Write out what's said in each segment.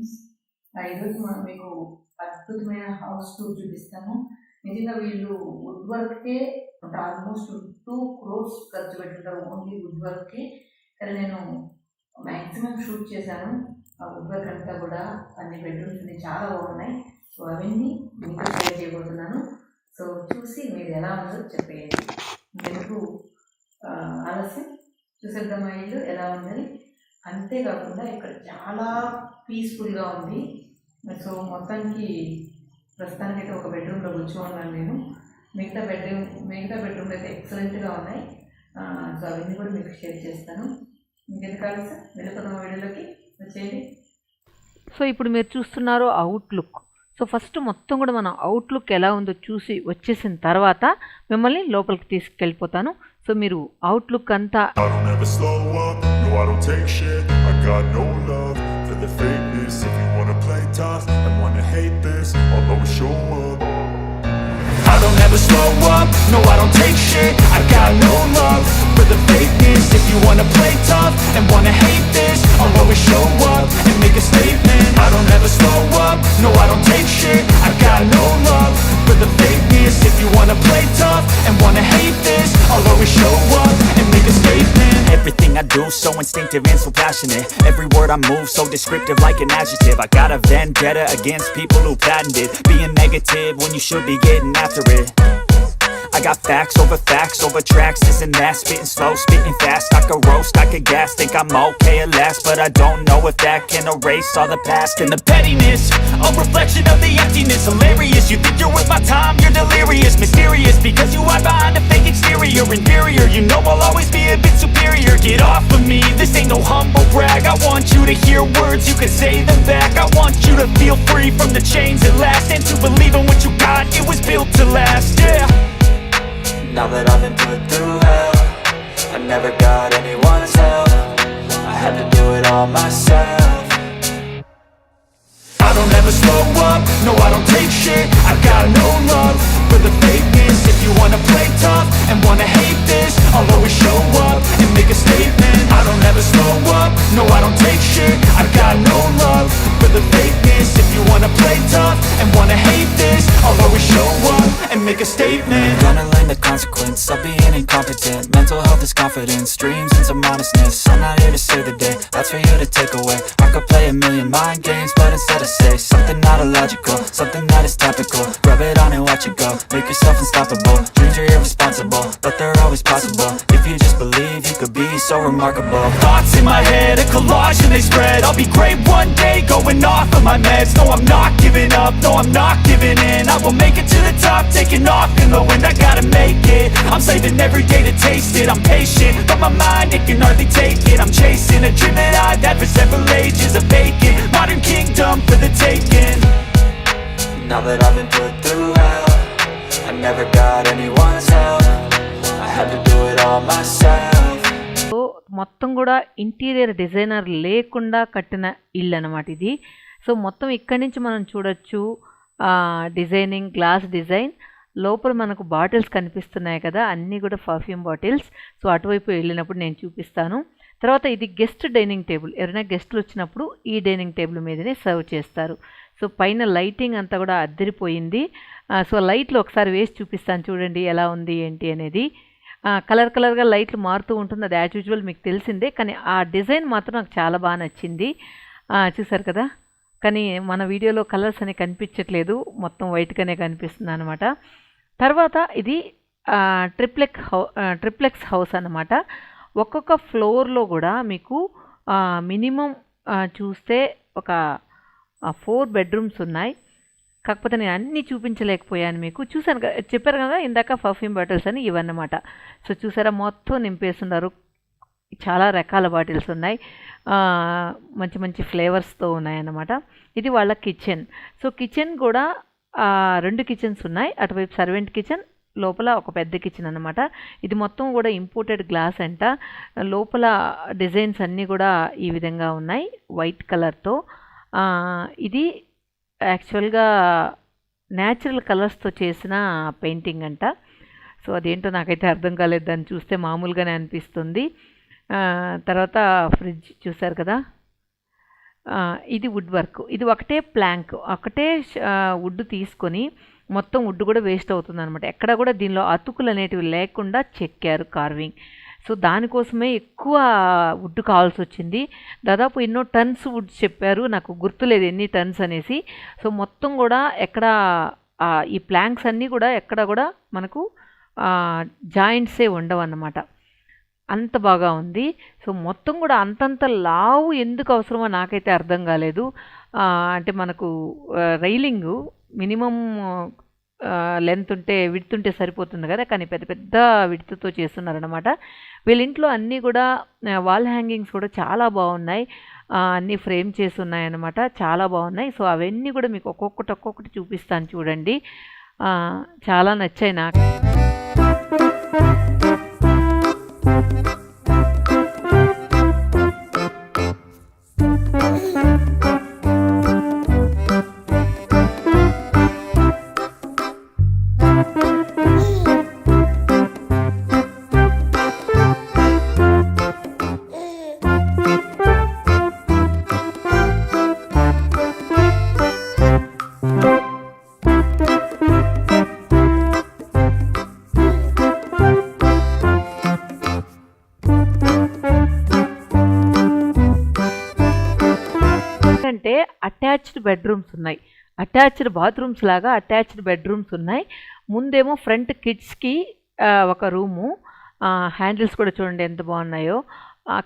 Friends. ఈరోజు మీకు అద్భుతమైన హౌస్ టూర్ చూపిస్తాను. నిజంగా వీళ్ళు వుడ్ వర్క్కే ఆల్మోస్ట్ 2 crores ఖర్చు పెట్టుంటారు ఓన్లీ వుడ్ వర్క్కి. కానీ నేను మ్యాక్సిమం షూట్ చేశాను. ఆ వుడ్ వర్క్ అంతా కూడా అన్ని బెడ్రూమ్స్ చాలా బాగున్నాయి. సో అవన్నీ మీతో షేర్ చేయబోతున్నాను. సో చూసి మీరు ఎలా ఉందో చెప్పేయండి. ఎందుకు ఆలస్యం, చూసేద్దామా ఇల్లు ఎలా ఉందని. అంతేకాకుండా ఇక్కడ చాలా పీస్ఫుల్గా ఉంది. సో మొత్తానికి ప్రస్తుతానికైతే ఒక బెడ్రూమ్లో కూర్చోన్నాను నేను. మిగతా బెడ్రూమ్లో అయితే ఎక్సలెంట్గా ఉన్నాయి. సో అవన్నీ కూడా మీకు షేర్ చేస్తాను. ఇంకెందుకు ఆలస్యం, వెళ్ళిపోతాం వీడియోలోకి, వచ్చేయండి. సో ఇప్పుడు మీరు చూస్తున్నారు అవుట్లుక్. సో ఫస్ట్ మొత్తం కూడా మనం అవుట్లుక్ ఎలా ఉందో చూసి వచ్చేసిన తర్వాత మిమ్మల్ని లోపలికి తీసుకెళ్ళిపోతాను. సో మీరు అవుట్లుక్ అంతా I don't ever slow up, no I don't take shit. I got no love for the fakeness. If you wanna play tough and wanna hate this, I'll always show up and make a statement. I don't ever slow up, no I don't take shit. I got no love for the fakeness. If you wanna play tough and wanna hate this, I'll always show up and make a statement. Everything I do so instinctive and so passionate. Every word I move so descriptive like an adjective. I got a vendetta against people who patented being negative when you should be getting after it. I got facts over tracks, this and that. Spitting slow, spitting fast. I could roast, I could gas. Think I'm okay at last, but I don't know if that can erase all the past. And the pettiness, a reflection of the emptiness. Hilarious, you think you're worth my time, you're delirious. Mysterious, because you hide behind a fake exterior. Inferior, you know I'll always be a bit superior. Get off of me, this ain't no humble brag. I want you to hear words, you can say them back. I want you to feel free from the chains at last, and to believe in what you got, it was built to last, yeah. Now that I've been put through hell, I never got anyone's help. I had to do it all myself. I don't ever slow up, no I don't take shit. I got no love for the fakeness. If you wanna play tough and wanna hate this, I'll always show up and make a statement. I don't ever slow up, no I don't take shit. I got no love for the fakeness. If you wanna play tough and wanna hate this, I'll always show up and make a statement. Gonna learn the consequence of being incompetent. Mental health is confidence, dreams and some honestness. I'm not here to save the day, that's for you to take away. I could play a million mind games, but instead I say something not illogical, something that is topical. Rub it on and watch it go, make yourself unstoppable. Dreams are irresponsible, but they're always possible. If you just believe, you could be so remarkable. Thoughts in my head, a collage and they spread. I'll be great one day, going off of my meds. No, I'm not giving up, no, I'm not giving in. I will make it to the top, taking off in the wind. I gotta make it, I'm saving every day to taste it. I'm patient, but my mind, it can hardly take it. I'm chasing a dream that I've had for several ages. A vacant, modern kingdom for the taking. Now that I've been put through hell, I never got anyone's help. I had to do it all myself. So మొత్తం కూడా interior designer లేకుండా కట్టిన ఇల్లు అన్నమాట ఇది. So మొత్తం ఇక్కడి నుంచి మనం చూడొచ్చు డిజైనింగ్, గ్లాస్ డిజైన్. లోపల మనకు బాటిల్స్ కనిపిస్తున్నాయి కదా, అన్నీ కూడా పర్ఫ్యూమ్ బాటిల్స్. సో అటువైపు వెళ్ళినప్పుడు నేను చూపిస్తాను. తర్వాత ఇది గెస్ట్ డైనింగ్ టేబుల్. ఎవరైనా గెస్టులు వచ్చినప్పుడు ఈ డైనింగ్ టేబుల్ మీదనే సర్వ్ చేస్తారు. సో పైన లైటింగ్ అంతా కూడా అద్దరిపోయింది. సో లైట్లు ఒకసారి వేసి చూపిస్తాను, చూడండి ఎలా ఉంది ఏంటి అనేది. కలర్గా లైట్లు మారుతూ ఉంటుంది, అది యాజ్ యూజువల్ మీకు తెలిసిందే. కానీ ఆ డిజైన్ మాత్రం నాకు చాలా బాగా నచ్చింది. చూసారు కదా, కానీ మన వీడియోలో కలర్స్ అనేవి కనిపించట్లేదు, మొత్తం వైట్గానే కనిపిస్తుంది అనమాట. తర్వాత ఇది ట్రిప్లెక్స్ హౌస్ అన్నమాట. ఒక్కొక్క ఫ్లోర్లో కూడా మీకు మినిమం చూస్తే ఒక 4 bedrooms ఉన్నాయి. కాకపోతే నేను అన్నీ చూపించలేకపోయాను మీకు. చూసాను, చెప్పారు కదా ఇందాక పర్ఫ్యూమ్ బాటిల్స్ అని, ఇవన్నమాట. సో చూసారా, మొత్తం నింపేస్తున్నారు. చాలా రకాల బాటిల్స్ ఉన్నాయి, మంచి మంచి ఫ్లేవర్స్తో ఉన్నాయన్నమాట. ఇది వాళ్ళ కిచెన్. సో కిచెన్ కూడా 2 కిచెన్స్ ఉన్నాయి. అటువైపు సర్వెంట్ కిచెన్, లోపల ఒక పెద్ద కిచెన్ అన్నమాట. ఇది మొత్తం కూడా ఇంపోర్టెడ్ గ్లాస్ అంట. లోపల డిజైన్స్ అన్నీ కూడా ఈ విధంగా ఉన్నాయి వైట్ కలర్తో. ఇది యాక్చువల్గా న్యాచురల్ కలర్స్తో చేసిన పెయింటింగ్ అంట. సో అదేంటో నాకైతే అర్థం కాలేదు, దాన్ని చూస్తే మామూలుగానే అనిపిస్తుంది. తర్వాత ఫ్రిడ్జ్ చూసారు కదా, ఇది వుడ్ వర్క్. ఇది ఒకటే ప్లాంక్, ఒకటే వుడ్ తీసుకొని మొత్తం వుడ్ కూడా వేస్ట్ అవుతుందనమాట. ఎక్కడ కూడా దీనిలో అతుకులు అనేటివి లేకుండా చెక్కారు కార్వింగ్. సో దానికోసమే ఎక్కువ వుడ్ కావాల్సి వచ్చింది. దాదాపు ఎన్నో టన్స్ వుడ్ చెప్పారు, నాకు గుర్తులేదు ఎన్ని టన్స్ అనేసి. సో మొత్తం కూడా ఎక్కడ ఈ ప్లాంక్స్ అన్నీ కూడా ఎక్కడ కూడా మనకు జాయింట్సే ఉండవన్నమాట. అంత బాగా ఉంది. సో మొత్తం కూడా అంతంత లావు ఎందుకు అవసరమో నాకైతే అర్థం కాలేదు. అంటే మనకు రైలింగు మినిమం లెంత్ ఉంటే విడ్త్ ఉంటే సరిపోతుంది కదా, కానీ పెద్ద పెద్ద విడ్త్తో చేస్తున్నారనమాట. వీళ్ళ ఇంట్లో అన్నీ కూడా వాల్ హ్యాంగింగ్స్ కూడా చాలా బాగున్నాయి, అన్నీ ఫ్రేమ్ చేసి ఉన్నాయన్నమాట, చాలా బాగున్నాయి. సో అవన్నీ కూడా మీకు ఒక్కొక్కటి చూపిస్తాను చూడండి. చాలా నచ్చాయి నాకు. అంటే అటాచ్డ్ బెడ్రూమ్స్ ఉన్నాయి, అటాచ్డ్ బాత్రూమ్స్ లాగా అటాచ్డ్ బెడ్రూమ్స్ ఉన్నాయి. ముందేమో ఫ్రంట్ కిడ్స్కి ఒక రూము, హ్యాండిల్స్ కూడా చూడండి ఎంత బాగున్నాయో.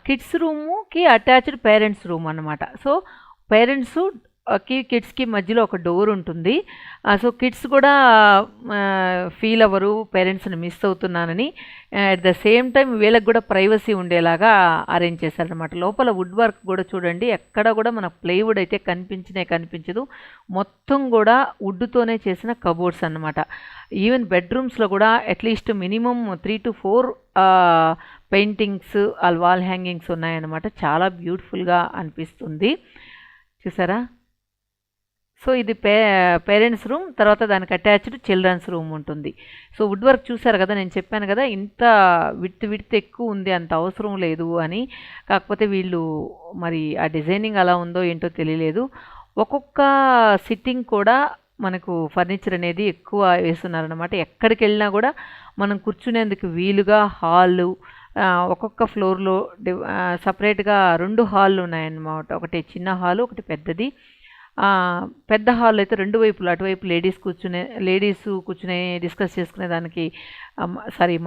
కిడ్స్ రూముకి అటాచ్డ్ పేరెంట్స్ రూమ్ అనమాట. సో పేరెంట్స్ కిడ్స్కి మధ్యలో ఒక డోర్ ఉంటుంది. సో కిడ్స్ కూడా ఫీల్ అవ్వరు పేరెంట్స్ని మిస్ అవుతున్నానని. అట్ ద సేమ్ టైం వీళ్ళకి కూడా ప్రైవసీ ఉండేలాగా అరేంజ్ చేశారనమాట. లోపల వుడ్ వర్క్ కూడా చూడండి, ఎక్కడ కూడా మన ప్లైవుడ్ అయితే కనిపించదు. మొత్తం కూడా వుడ్తోనే చేసిన కబోర్డ్స్ అనమాట. ఈవెన్ బెడ్రూమ్స్లో కూడా at least minimum 3 to 4 paintings, wall hangings ఉన్నాయన్నమాట. చాలా బ్యూటిఫుల్గా అనిపిస్తుంది, చూసారా. సో ఇది పేరెంట్స్ రూమ్, తర్వాత దానికి అటాచ్డ్ చిల్డ్రన్స్ రూమ్ ఉంటుంది. సో వుడ్ వర్క్ చూసారు కదా, నేను చెప్పాను కదా ఇంత విడ్త్ ఎక్కువ ఉంది, అంత అవసరం లేదు అని. కాకపోతే వీళ్ళు మరి ఆ డిజైనింగ్ అలా ఉందో ఏంటో తెలియలేదు. ఒక్కొక్క సిట్టింగ్ కూడా మనకు ఫర్నిచర్ అనేది ఎక్కువ వేస్తున్నారనమాట. ఎక్కడికి వెళ్ళినా కూడా మనం కూర్చునేందుకు వీలుగా హాలు, ఒక్కొక్క ఫ్లోర్లో సపరేట్గా 2 హాళ్ళు ఉన్నాయన్నమాట. ఒకటి చిన్న హాలు, ఒకటి పెద్దది. పెద్ద హాల్ అయితే 2 వైపులు, అటువైపు లేడీస్ కూర్చునే డిస్కస్ చేసుకునేదానికి,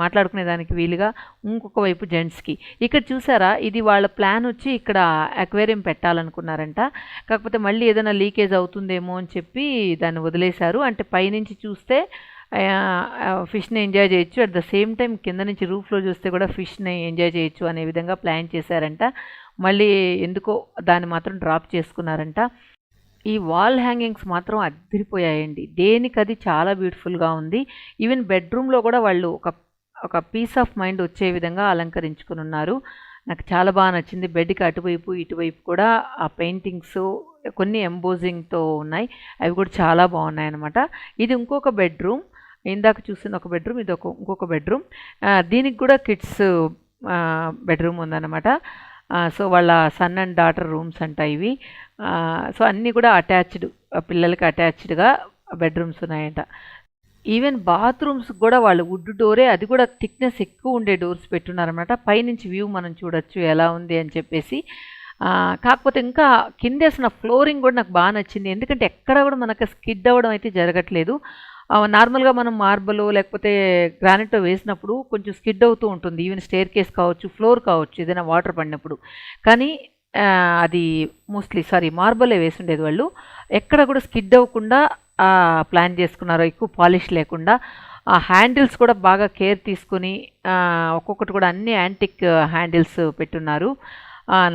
మాట్లాడుకునేదానికి వీలుగా, ఇంకొక వైపు జెంట్స్కి. ఇక్కడ చూసారా, ఇది వాళ్ళ ప్లాన్ వచ్చి ఇక్కడ అక్వేరియం పెట్టాలనుకున్నారంట. కాకపోతే మళ్ళీ ఏదైనా లీకేజ్ అవుతుందేమో అని చెప్పి దాన్ని వదిలేశారు. అంటే పైనుంచి చూస్తే ఫిష్ని ఎంజాయ్ చేయొచ్చు, అట్ ద సేమ్ టైం కింద నుంచి రూఫ్లో చూస్తే కూడా ఫిష్ని ఎంజాయ్ చేయొచ్చు అనే విధంగా ప్లాన్ చేశారంట. మళ్ళీ ఎందుకో దాన్ని మాత్రం డ్రాప్ చేసుకున్నారంట. ఈ వాల్ హ్యాంగింగ్స్ మాత్రం అదిరిపోయాయండి, దేనికది చాలా బ్యూటిఫుల్గా ఉంది. ఈవెన్ బెడ్రూమ్లో కూడా వాళ్ళు ఒక పీస్ ఆఫ్ మైండ్ వచ్చే విధంగా అలంకరించుకుని ఉన్నారు. నాకు చాలా బాగా నచ్చింది. బెడ్కి అటువైపు ఇటువైపు కూడా ఆ పెయింటింగ్స్ కొన్ని ఎంబోజింగ్తో ఉన్నాయి, అవి కూడా చాలా బాగున్నాయి అన్నమాట. ఇది ఇంకొక బెడ్రూమ్, ఇందాక చూసిన ఒక బెడ్రూమ్, ఇది ఇంకొక బెడ్రూమ్. దీనికి కూడా కిడ్స్ బెడ్రూమ్ ఉందన్నమాట. సో వాళ్ళ సన్ అండ్ డాటర్ రూమ్స్ అంట ఇవి. సో అన్నీ కూడా అటాచ్డ్, పిల్లలకి అటాచ్డ్గా బెడ్రూమ్స్ ఉన్నాయంట. ఈవెన్ బాత్రూమ్స్ కూడా వాళ్ళు వుడ్ డోరే, అది కూడా థిక్నెస్ ఎక్కువ ఉండే డోర్స్ పెట్టున్నారనమాట. పైనుంచి వ్యూ మనం చూడొచ్చు ఎలా ఉంది అని చెప్పేసి. కాకపోతే ఇంకా కిందేసిన ఫ్లోరింగ్ కూడా నాకు బాగా నచ్చింది, ఎందుకంటే ఎక్కడ కూడా మనకు స్కిడ్ అవ్వడం అయితే జరగట్లేదు. నార్మల్గా మనం మార్బల్ లేకపోతే గ్రానైట్ వేసినప్పుడు కొంచెం స్కిడ్ అవుతూ ఉంటుంది, ఈవెన్ స్టేర్ కేస్ కావచ్చు, ఫ్లోర్ కావచ్చు, ఏదైనా వాటర్ పడినప్పుడు. కానీ అది మోస్ట్లీ మార్బలే వేసుండేది వాళ్ళు, ఎక్కడ కూడా స్కిడ్ అవ్వకుండా ప్లాన్ చేసుకున్నారు, ఎక్కువ పాలిష్ లేకుండా. ఆ హ్యాండిల్స్ కూడా బాగా కేర్ తీసుకొని ఒక్కొక్కటి కూడా అన్ని యాంటిక్ హ్యాండిల్స్ పెట్టున్నారు.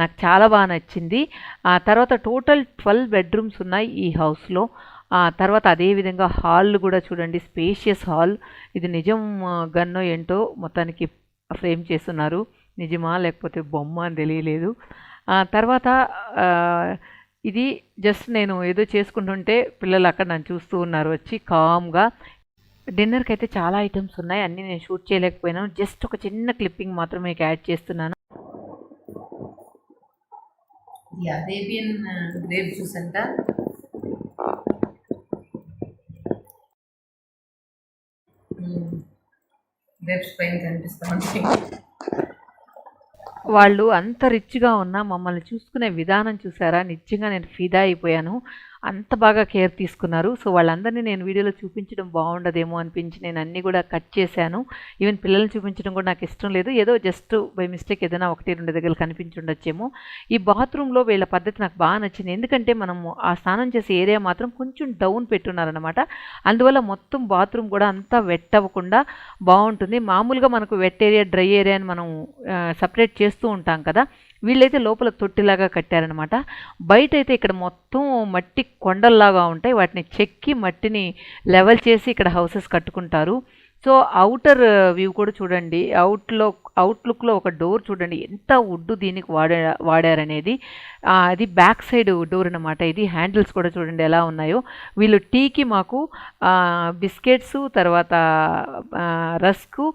నాకు చాలా బాగా నచ్చింది. తర్వాత టోటల్ 12 బెడ్రూమ్స్ ఉన్నాయి ఈ హౌస్లో. తర్వాత అదేవిధంగా హాల్ కూడా చూడండి, స్పేషియస్ హాల్. ఇది నిజం గన్నో ఏంటో మొత్తానికి ఫ్రేమ్ చేస్తున్నారు, నిజమా లేకపోతే బొమ్మ అని తెలియలేదు. తర్వాత ఇది జస్ట్ నేను ఏదో చేసుకుంటుంటే పిల్లలు అక్కడ నన్ను చూస్తూ ఉన్నారు వచ్చి కామ్గా. డిన్నర్కి అయితే చాలా ఐటమ్స్ ఉన్నాయి, అన్నీ నేను షూట్ చేయలేకపోయినాను, జస్ట్ ఒక చిన్న క్లిప్పింగ్ మాత్రం మీకు యాడ్ చేస్తున్నాను. ఇది అరేబియన్ గ్రేప్ జ్యూస్ అంట. గ్రేప్స్ పైన కనిపిస్తూ ఉంటాయి. వాళ్ళు అంత రిచ్గా ఉన్నా మమ్మల్ని చూసుకునే విధానం చూసారా, నిజంగా నేను ఫిదా అయిపోయాను. అంత బాగా కేర్ తీసుకున్నారు. సో వాళ్ళందరినీ నేను వీడియోలో చూపించడం బాగుండదేమో అనిపించి నేను అన్నీ కూడా కట్ చేశాను. ఈవెన్ పిల్లల్ని చూపించడం కూడా నాకు ఇష్టం లేదు. ఏదో జస్ట్ బై మిస్టేక్ ఏదైనా 1-2 దగ్గర కనిపించుండొచ్చేమో. ఈ బాత్రూంలో వీళ్ళ పద్ధతి నాకు బాగా నచ్చింది. ఎందుకంటే మనము ఆ స్నానం చేసే ఏరియా మాత్రం కొంచెం డౌన్ పెట్టున్నారనమాట. అందువల్ల మొత్తం బాత్రూమ్ కూడా అంతా వెట్ అవ్వకుండా బాగుంటుంది. మామూలుగా మనకు వెట్ ఏరియా డ్రై ఏరియా అని మనం సపరేట్ చేస్తూ ఉంటాం కదా, వీళ్ళైతే లోపల తొట్టిలాగా కట్టారనమాట. బయట అయితే ఇక్కడ మొత్తం మట్టి కొండల్లాగా ఉంటాయి. వాటిని చెక్కి మట్టిని లెవెల్ చేసి ఇక్కడ హౌసెస్ కట్టుకుంటారు. సో అవుటర్ వ్యూ కూడా చూడండి. అవుట్లుక్లో ఒక డోర్ చూడండి ఎంత వుడ్ దీనికి వాడారనేది. అది బ్యాక్ సైడ్ డోర్ అనమాట. ఇది హ్యాండిల్స్ కూడా చూడండి ఎలా ఉన్నాయో. వీళ్ళు టీకి మాకు బిస్కెట్స్, తర్వాత రస్కు,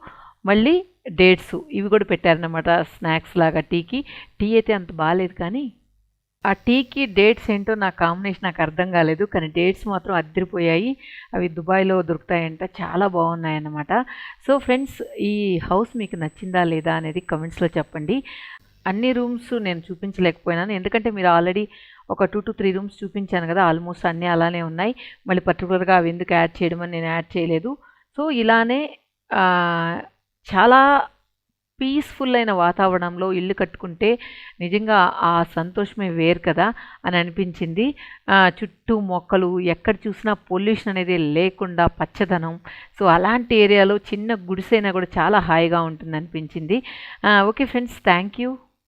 మళ్ళీ డేట్స్ ఇవి కూడా పెట్టారనమాట స్నాక్స్ లాగా. టీ అయితే అంత బాగాలేదు, కానీ ఆ టీకి డేట్స్ ఏంటో నా కాంబినేషన్ నాకు అర్థం కాలేదు. కానీ డేట్స్ మాత్రం అద్దరిపోయాయి. అవి దుబాయ్లో దొరుకుతాయంట, చాలా బాగున్నాయన్నమాట. సో ఫ్రెండ్స్, ఈ హౌస్ మీకు నచ్చిందా లేదా అనేది కమెంట్స్లో చెప్పండి. అన్ని రూమ్స్ నేను చూపించలేకపోయినాను, ఎందుకంటే మీరు ఆల్రెడీ ఒక 2 to 3 రూమ్స్ చూపించాను కదా, ఆల్మోస్ట్ అన్నీ అలానే ఉన్నాయి. మళ్ళీ పర్టికులర్గా అవి ఎందుకు యాడ్ చేయడం అని నేను యాడ్ చేయలేదు. సో ఇలానే చాలా పీస్ఫుల్ అయిన వాతావరణంలో ఇల్లు కట్టుకుంటే నిజంగా ఆ సంతోషమే వేరు కదా అని అనిపించింది. చుట్టూ మొక్కలు, ఎక్కడ చూసినా పొల్యూషన్ అనేది లేకుండా పచ్చదనం. సో అలాంటి ఏరియాలో చిన్న గుడిసైనా కూడా చాలా హాయిగా ఉంటుంది అనిపించింది. Okay friends, thank you.